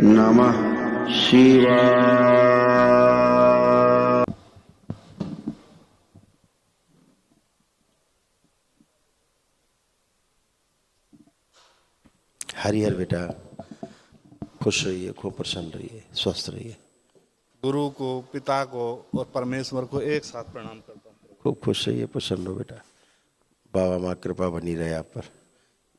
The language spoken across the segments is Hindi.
नमः शिवाय। हरिहर बेटा, खुश रहिए, खूब प्रसन्न रहिए, स्वस्थ रहिए। गुरु को, पिता को और परमेश्वर को एक साथ प्रणाम करता हूँ। खूब खुश रहिए, प्रसन्न हो बेटा। बाबा माँ कृपा बनी रहे आप पर।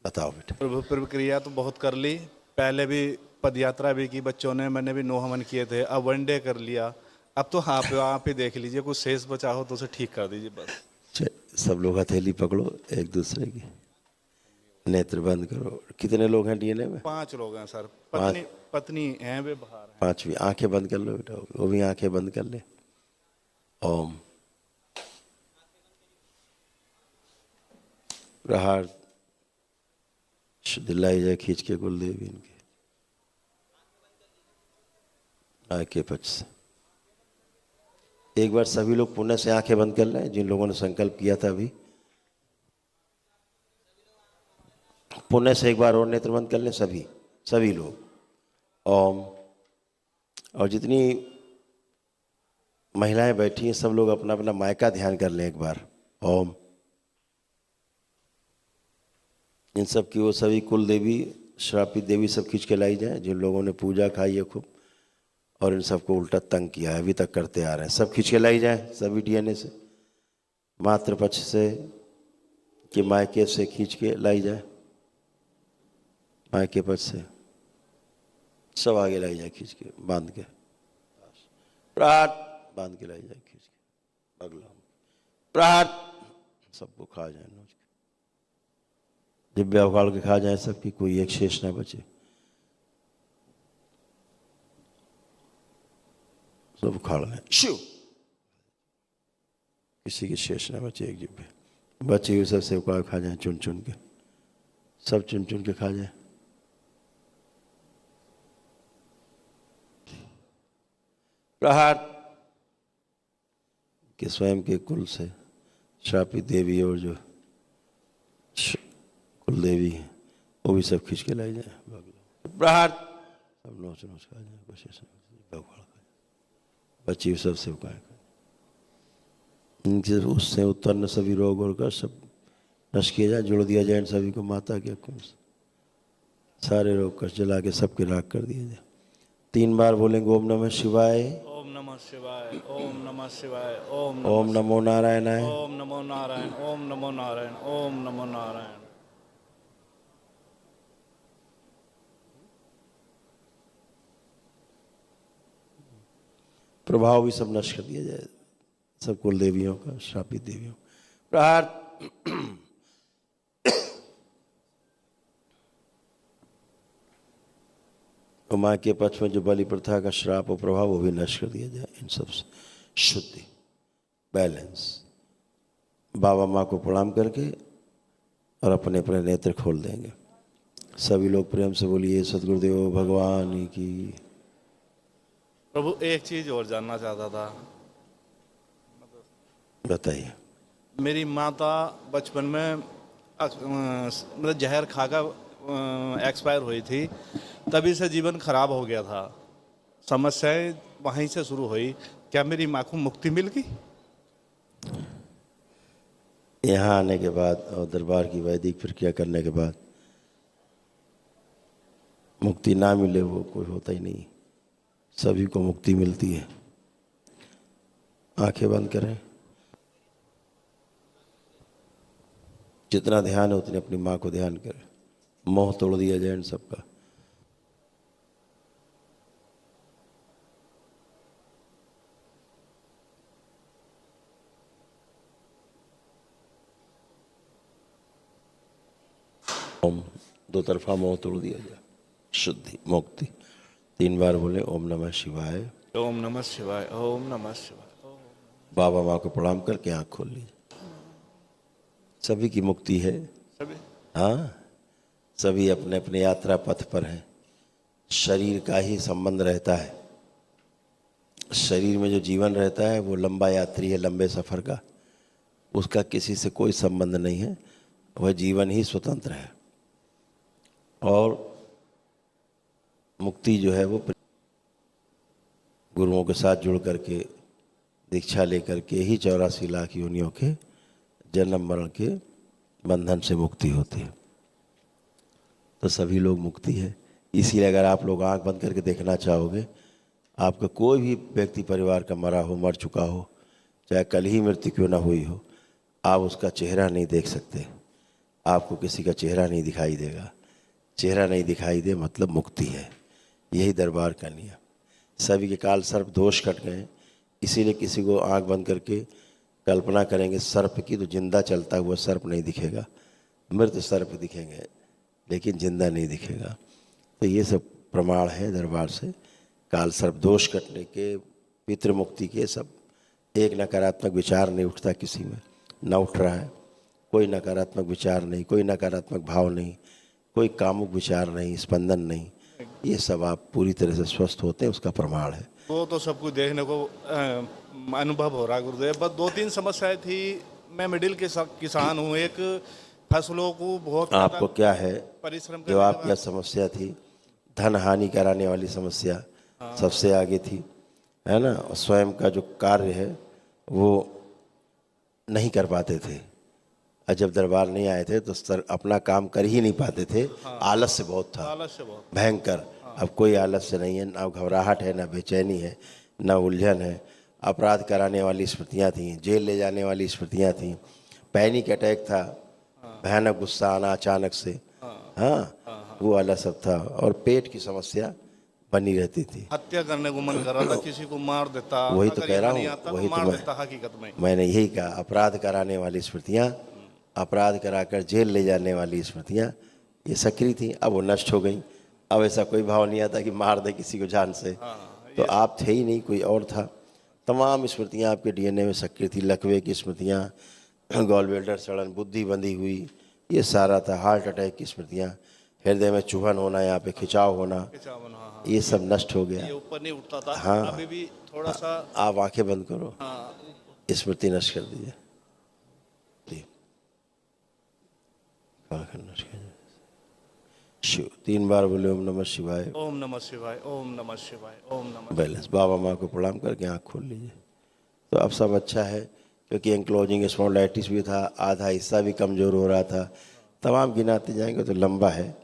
बताओ बेटा। प्रभु प्रक्रिया तो बहुत कर ली, पहले भी पद यात्रा भी की बच्चों ने, मैंने भी 9 हवन किए थे, अब 1 डे कर लिया। अब तो आप ही देख लीजिए, कुछ शेष बचा हो तो उसे ठीक कर दीजिए बस। सब लोग हथेली पकड़ो एक दूसरे की, नेत्र बंद करो। कितने लोग हैं डीएनए में? 5 लोग हैं सर। पांच। पत्नी हैं, वे बाहर हैं। पांचवी आंखें बंद कर लो बेटा, वो भी आंखें बंद कर ले। ओम। प्रहार दिलाई जाए खींच के कुलदेवी इनके आंखें पच से। एक बार सभी लोग पुण्य से आंखें बंद कर लें, जिन लोगों ने संकल्प किया था अभी। पुण्य से एक बार और नेत्र बंद कर लें सभी लोग। ओम। और जितनी महिलाएं बैठी हैं सब लोग अपना अपना मायका ध्यान कर लें एक बार। ओम। इन सब की वो सभी कुल देवी, श्रापित देवी सब खींच के लाई जाए, जिन लोगों ने पूजा खाई है खूब और इन सबको उल्टा तंग किया है, अभी तक करते आ रहे हैं, सब खींच के लाई जाए सभी डीएनए से। मातृ पक्ष से कि मायके से खींच के लाई जाए, मायके पक्ष से सब आगे लाई जाए खींच के, बांध के प्राट बांध के लाई जाए खींच के। अगला प्राट सबको खा जाए, नोच के दिव्या उखाड़ के खा जाए सबकी, कोई एक शेष ना बचे। सब उखाड़ लें, शिव किसी की शेष ना बचे। एक जिब्बे बचे हुए सब से उखाड़ खा जाए, चुन चुन के सब चुन चुन के खा जाए। प्रहार के स्वयं के कुल से श्रापित देवी और जो कुल देवी है वो भी सब खींच के लाई जाए। प्रहार सब नोच नोच खा जाए, बची हुई सब से उखाड़ इनसे उससे उत्पन्न सभी रोग और का सब नष्ट किया जाए, जोड़ दिया जाए इन सभी को माता के अक्कों से। सारे रोग कष्ट जला के सबके राख कर दिया जाए। 3 बार बोलेंगे ओम नमः शिवाय, ओम नमः शिवाय, ओम नमः शिवाय, ओम नमो नारायणाय, ओम नमो नारायण, ओम नमो नारायण, ओम नमो नारायण। प्रभाव भी सब नष्ट कर दिया जाए सब कुल देवियों का, श्रापित देवियों। प्रहार तो माँ के पक्ष में जो बलि प्रथा का श्राप और प्रभाव वो भी नष्ट कर दिया जाए। इन सब से शुद्धि, बैलेंस। बाबा माँ को प्रणाम करके और अपने अपने नेत्र खोल देंगे। सभी लोग प्रेम से बोलिए सद्गुरुदेव भगवान की। प्रभु एक चीज और जानना चाहता था। बताइए। मेरी माता बचपन में मतलब जहर खाकर एक्सपायर हुई थी, तभी से जीवन खराब हो गया था। समस्याएं वहीं से शुरू हुई। क्या मेरी माँ को मुक्ति मिल गई? यहाँ आने के बाद और दरबार की वैदिक प्रक्रिया करने के बाद मुक्ति ना मिले वो कोई होता ही नहीं, सभी को मुक्ति मिलती है। आंखें बंद करें, जितना ध्यान है उतने अपनी माँ को ध्यान करें। मोह तोड़ दिया जाए इन सबका। ओम 2 तरफा मोह तोड़ दिया जाए, शुद्धि मुक्ति। 3 बार बोले ओम नमः शिवाय, ओम नमः शिवाय, ओम नमः शिवाय। बाबा माँ को प्रणाम करके आंख खोल लीजिए। सभी की मुक्ति है। सभी हाँ, सभी अपने अपने यात्रा पथ पर हैं। शरीर का ही संबंध रहता है। शरीर में जो जीवन रहता है वो लंबा यात्री है, लंबे सफ़र का। उसका किसी से कोई संबंध नहीं है, वह जीवन ही स्वतंत्र है। और मुक्ति जो है वो गुरुओं के साथ जुड़ करके दीक्षा लेकर के ही 84 लाख योनियों के जन्म मरण के बंधन से मुक्ति होती है। तो सभी लोग मुक्ति है। इसीलिए अगर आप लोग आंख बंद करके देखना चाहोगे, आपका कोई भी व्यक्ति परिवार का मरा हो, मर चुका हो, चाहे कल ही मृत्यु क्यों ना हुई हो, आप उसका चेहरा नहीं देख सकते। आपको किसी का चेहरा नहीं दिखाई देगा। चेहरा नहीं दिखाई दे मतलब मुक्ति है। यही दरबार का नियम। सभी के काल सर्प दोष कट गए। इसीलिए किसी को आंख बंद करके कल्पना करेंगे सर्प की, तो जिंदा चलता हुआ सर्प नहीं दिखेगा, मृत सर्प दिखेंगे, लेकिन जिंदा नहीं दिखेगा। तो ये सब प्रमाण है दरबार से, काल सर्प दोष कटने के, पितृ मुक्ति के। सब एक नकारात्मक विचार नहीं उठता किसी में, न उठ रहा है। कोई नकारात्मक विचार नहीं, कोई नकारात्मक भाव नहीं, कोई कामुक विचार नहीं, स्पंदन नहीं। ये सब आप पूरी तरह से स्वस्थ होते हैं, उसका प्रमाण है। वो तो सब कुछ देखने को अनुभव हो रहा है गुरुदेव। बस 2-3 समस्याएं थी। मैं मिडिल के किसान हूँ। एक फसलों को बहुत आपको क्या है परिश्रम जो आपकी यह समस्या थी, धन हानि कराने वाली समस्या सबसे आगे थी, है ना। स्वयं का जो कार्य है वो नहीं कर पाते थे। और जब दरबार नहीं आए थे तो अपना काम कर ही नहीं पाते थे। आलस्य बहुत था, आलस्य बहुत भयंकर। अब कोई आलस्य नहीं है, ना घबराहट है, ना बेचैनी है, ना उलझन है। अपराध कराने वाली स्मृतियाँ थीं, जेल ले जाने वाली स्मृतियाँ थीं, पैनिक अटैक था, भयानक गुस्सा आना अचानक से, हाँ वो वाला सब था। और पेट की समस्या बनी रहती थी। हत्या करने को मन कर रहा था, किसी को मार देता। वही तो अगर कह रहा यहाँ नहीं हूँ, आता वही तो तो मार देता हकीकत में। मैंने यही कहा, अपराध कराने वाली स्मृतियाँ, अपराध कराकर जेल ले जाने वाली स्मृतियाँ ये सक्रिय थी। अब वो नष्ट हो गई। अब ऐसा कोई भाव नहीं आता कि मार दे किसी को जान से। तो आप थे ही नहीं, कोई और था। तमाम स्मृतियाँ आपके डीएनए में सक्रिय थी। लकवे की स्मृतियाँ, गॉल ब्लैडर सड़न, बुद्धि बंधी हुई, ये सारा था। हार्ट अटैक की स्मृतियाँ, हृदय में चुभन होना, यहाँ पे खिंचाव होना, ये सब नष्ट हो गया। ये ऊपर नहीं उठता था। हाँ। अभी भी थोड़ा सा। आप आंखें बंद करो, स्मृति नष्ट कर दीजिए। शिव 3 बार बोले ओम नमः शिवाय, ओम नमः शिवाय, ओम नमः शिवाय, ओम नमः। बैलेंस। बाबा माँ को प्रणाम करके आँख खोल लीजिए। तो अब सब अच्छा है, क्योंकि एंक्लोजिंग स्पॉन्डिलाइटिस भी था, आधा हिस्सा भी कमज़ोर हो रहा था। तमाम गिनाते जाएंगे तो लंबा है।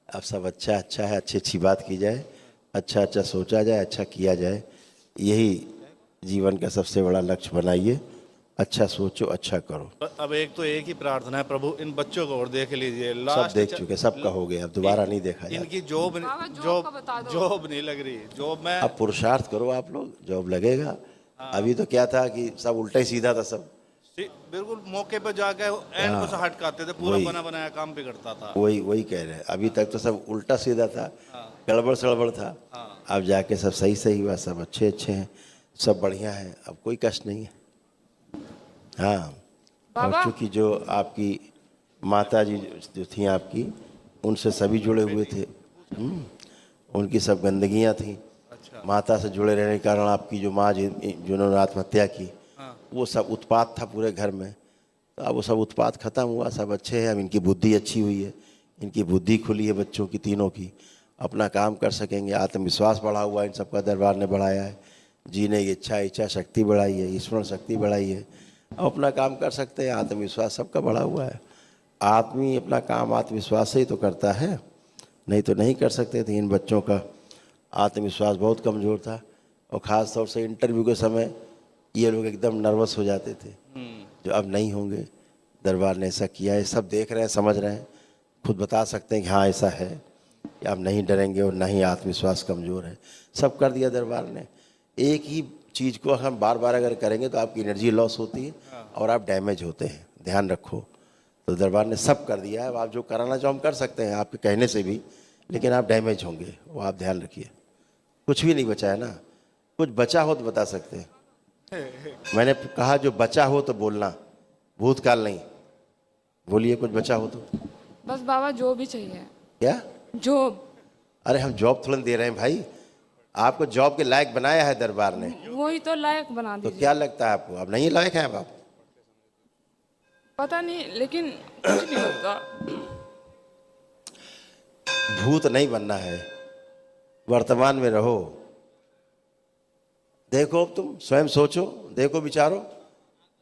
अब सब अच्छा है। अच्छी अच्छी बात की जाए, अच्छा अच्छा सोचा जाए, अच्छा किया जाए। यही जीवन का सबसे बड़ा लक्ष्य बनाइए। अच्छा सोचो, अच्छा करो। अब एक ही प्रार्थना है, प्रभु इन बच्चों को और देख लीजिए। सब लास्ट देख चुके, सबका हो गया, अब दोबारा नहीं देखा जाए। इनकी जॉब नहीं लग रही। जॉब में अब पुरुषार्थ करो आप लोग, जॉब लगेगा। अभी तो क्या था कि सब उल्टा ही सीधा था सब। बिल्कुल मौके पर जाके एंड को से हटकाते थे, पूरा बना बनाया काम भी करता था। वही कह रहे हैं। अभी तक तो सब उल्टा सीधा था, गड़बड़ सड़बड़ था। अब जाके सब सही हुआ, सब अच्छे हैं, सब बढ़िया है, अब कोई कष्ट नहीं है। हाँ, और चूँकि जो आपकी माता जी जो थी आपकी, उनसे सभी जुड़े हुए थे। उनकी सब गंदगियाँ थी। माता से जुड़े रहने के कारण आपकी जो माँ जिन्होंने आत्महत्या की, वो सब उत्पात था पूरे घर में। तो अब वो सब उत्पात खत्म हुआ, सब अच्छे हैं। अब इनकी बुद्धि अच्छी हुई है, इनकी बुद्धि खुली है बच्चों की, तीनों की। अपना काम कर सकेंगे। आत्मविश्वास बढ़ा हुआ है, इन सबका दरबार ने बढ़ाया है। जीने की इच्छा शक्ति बढ़ाई है, स्मरण शक्ति बढ़ाई है। अब अपना काम कर सकते हैं। आत्मविश्वास सबका बढ़ा हुआ है। आदमी अपना काम आत्मविश्वास से ही तो करता है, नहीं तो नहीं कर सकते थे। इन बच्चों का आत्मविश्वास बहुत कमज़ोर था। और ख़ास तौर से इंटरव्यू के समय ये लोग एकदम नर्वस हो जाते थे, जो अब नहीं होंगे। दरबार ने ऐसा किया है, सब देख रहे हैं, समझ रहे हैं, खुद बता सकते हैं कि हाँ ऐसा है, कि अब नहीं डरेंगे और ना ही आत्मविश्वास कमज़ोर है। सब कर दिया दरबार ने। एक ही चीज़ को हम बार बार अगर करेंगे तो आपकी एनर्जी लॉस होती है और आप डैमेज होते हैं, ध्यान रखो। तो दरबार ने सब कर दिया है। अब आप जो कराना चाहो हम कर सकते हैं आपके कहने से भी, लेकिन आप डैमेज होंगे, वो आप ध्यान रखिए। कुछ भी नहीं बचा है ना, कुछ बचा हो तो बता सकते हैं। मैंने कहा जो बचा हो तो बोलना, भूतकाल नहीं। बोलिए कुछ बचा हो तो। बस बाबा जो भी चाहिए। क्या जॉब? अरे हम जॉब थोड़ा दे रहे हैं भाई, आपको जॉब के लायक बनाया है दरबार ने। वही तो लायक बना तो दीजिए। क्या लगता है आपको अब नहीं लायक हैं अब आप? पता नहीं, लेकिन कुछ नहीं होता। भूत नहीं बनना है, वर्तमान में रहो। देखो तुम स्वयं सोचो, देखो विचारो,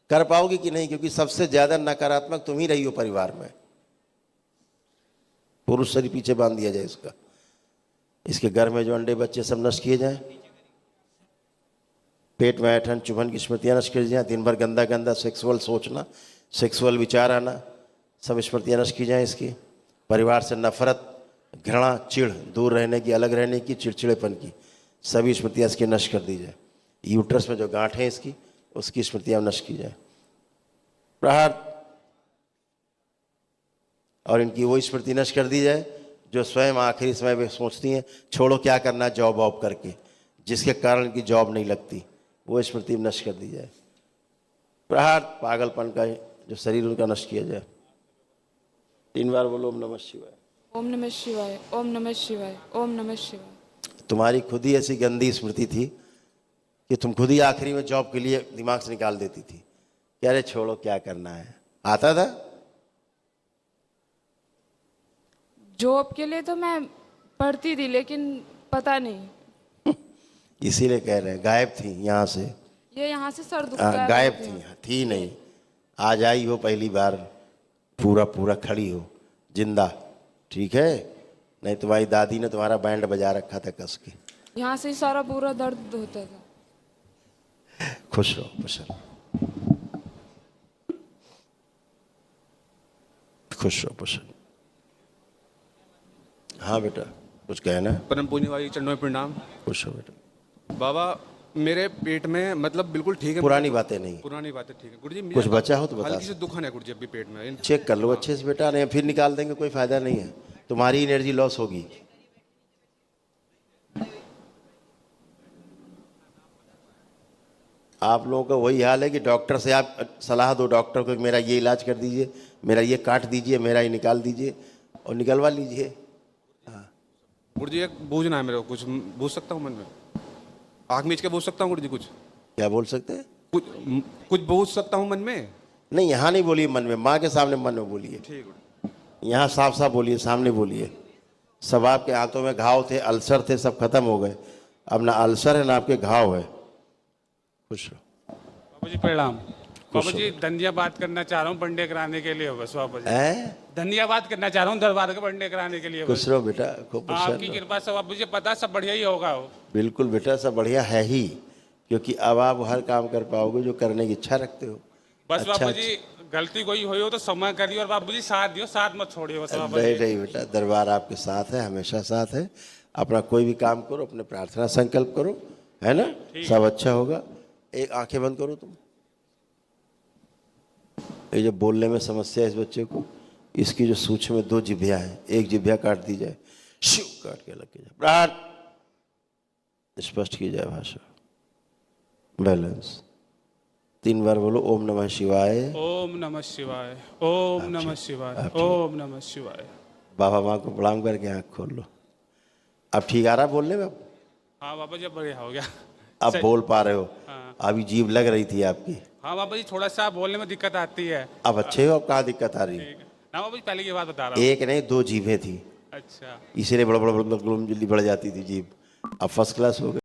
कर पाओगे कि नहीं, क्योंकि सबसे ज्यादा नकारात्मक तुम ही रही हो परिवार में। पुरुष शरीर पीछे बांध दिया जाए इसका, इसके घर में जो अंडे बच्चे सब नष्ट किए जाएं, पेट में ऐठन चुभन की स्मृतियां नष्ट की जाएं, दिन भर गंदा गंदा सेक्सुअल सोचना, सेक्सुअल विचार आना, सब स्मृतियां नष्ट की जाएं इसकी। परिवार से नफरत, घृणा, चिढ़, दूर रहने की, अलग रहने की, चिड़चिड़ेपन की, सभी स्मृतियां इसकी नष्ट कर दी जाए। यूट्रस में जो गांठ है इसकी, उसकी स्मृतियां नष्ट की जाए। प्रहार और इनकी वो स्मृति नष्ट कर दी जाए जो स्वयं आखिरी समय में सोचती हैं छोड़ो क्या करना जॉब वॉब करके, जिसके कारण इनकी जॉब नहीं लगती, वो स्मृति नष्ट कर दी जाए। प्रहार पागलपन का जो शरीर उनका नष्ट किया जाए। 3 बार बोलो ओम नमः शिवाय। ओम नमः शिवाय, ओम नमः शिवाय, ओम नमः शिवाय। तुम्हारी खुद ही ऐसी गंदी स्मृति थी कि तुम खुद ही आखिरी में जॉब के लिए दिमाग से निकाल देती थी कि अरे छोड़ो क्या करना है। आता था जॉब के लिए तो मैं पढ़ती थी, लेकिन पता नहीं। इसीलिए कह रहे हैं गायब थी यहाँ से। ये यहाँ से सर दुखता है। गायब थी नहीं, आज आई हो पहली बार, पूरा पूरा खड़ी हो जिंदा, ठीक है। नहीं तुम्हारी दादी ने तुम्हारा बैंड बजा रखा था कस के। यहाँ से ही सारा पूरा दर्द होता था। खुश रहो, खुश रहो, खुश रहो, खुश रहो। हाँ बेटा कुछ कहना है? परम पूज्य भाई चरणों में प्रणाम। खुश हो बेटा। बाबा मेरे पेट में मतलब बिल्कुल ठीक है। पुरानी बातें नहीं, पुरानी बातें ठीक है गुरुजी। कुछ बचा हो तो बता। हल्की से दुखन है गुरुजी अभी पेट में। चेक कर लो अच्छे से बेटा, नहीं फिर निकाल देंगे, कोई फायदा नहीं है, तुम्हारी एनर्जी लॉस होगी। आप लोगों का वही हाल है कि डॉक्टर से आप सलाह दो डॉक्टर को, मेरा ये इलाज कर दीजिए, मेरा ये काट दीजिए, मेरा ये निकाल दीजिए, और निकलवा लीजिए। गुरुजी एक बूझना है मेरे को, कुछ बूझ सकता हूँ मन में, आँख मीच के बूझ सकता हूँ गुरुजी? कुछ क्या बोल सकते हैं? कुछ बूझ सकता हूँ मन में? नहीं यहाँ नहीं बोलिए मन में, माँ के सामने मन में बोलिए। ठीक है। यहाँ साफ साफ बोलिए, सामने बोलिए। सब आपके हाथों में घाव थे, अल्सर थे, सब खत्म हो गए। अब ना अल्सर है ना आपके घाव है। खुश रहो। बाबू जी प्रणाम। बाबू जी धन्यवाद करना चाह रहा हूँ बर्थडे कराने के लिए, बस बाबू जी धन्यवाद करना चाह रहा हूँ दरबार का बर्थडे कराने के लिए। खुश रहो बेटा, खूब आपकी कृपा से बाबू जी पता सब बढ़िया ही होगा। हो बिल्कुल बेटा, सब बढ़िया है ही, क्योंकि अब आप हर काम कर पाओगे जो करने की इच्छा रखते हो। बस बाबू जी गलती कोई हुई हो तो समय करिए, और बाबू जी साथ दियो, साथ मत छोड़िए बस बाबू जी। नहीं बेटा, दरबार आपके साथ है, हमेशा साथ है। अपना कोई भी काम करो, अपने प्रार्थना संकल्प करो, है ना, सब अच्छा होगा। एक आंखें बंद करो तुम। ये जो बोलने में समस्या है इस बच्चे को, इसकी जो सूक्ष्म में 2 जिभ्या है, एक जिभ्या काट दी जाए, शिव काट के लग के जाए, प्राण स्पष्ट की जाए भाषा, बैलेंस। 3 बार बोलो ओम नमः शिवाय, ओम नमः शिवाय, ओम नमः शिवाय, ओम नमः शिवाय। बाबा माँ को प्रणाम करके आँख खोल लो। अब ठीक आ रहा बोलने में? अब हाँ बाबा जी बढ़िया हो गया, अब बोल पा रहे हो। हाँ। अभी जीभ लग रही थी आपकी। हाँ बाबा जी थोड़ा सा बोलने में दिक्कत आती है। अब अच्छे हो? अब कहाँ दिक्कत आ रही है? ना बाबा जी पहले की बात बता रहा हूँ। एक नहीं 2 जीभें थी, अच्छा इसीलिए बड़ा बड़ा जल्दी बढ़ जाती थी जीभ। अब फर्स्ट क्लास हो गई।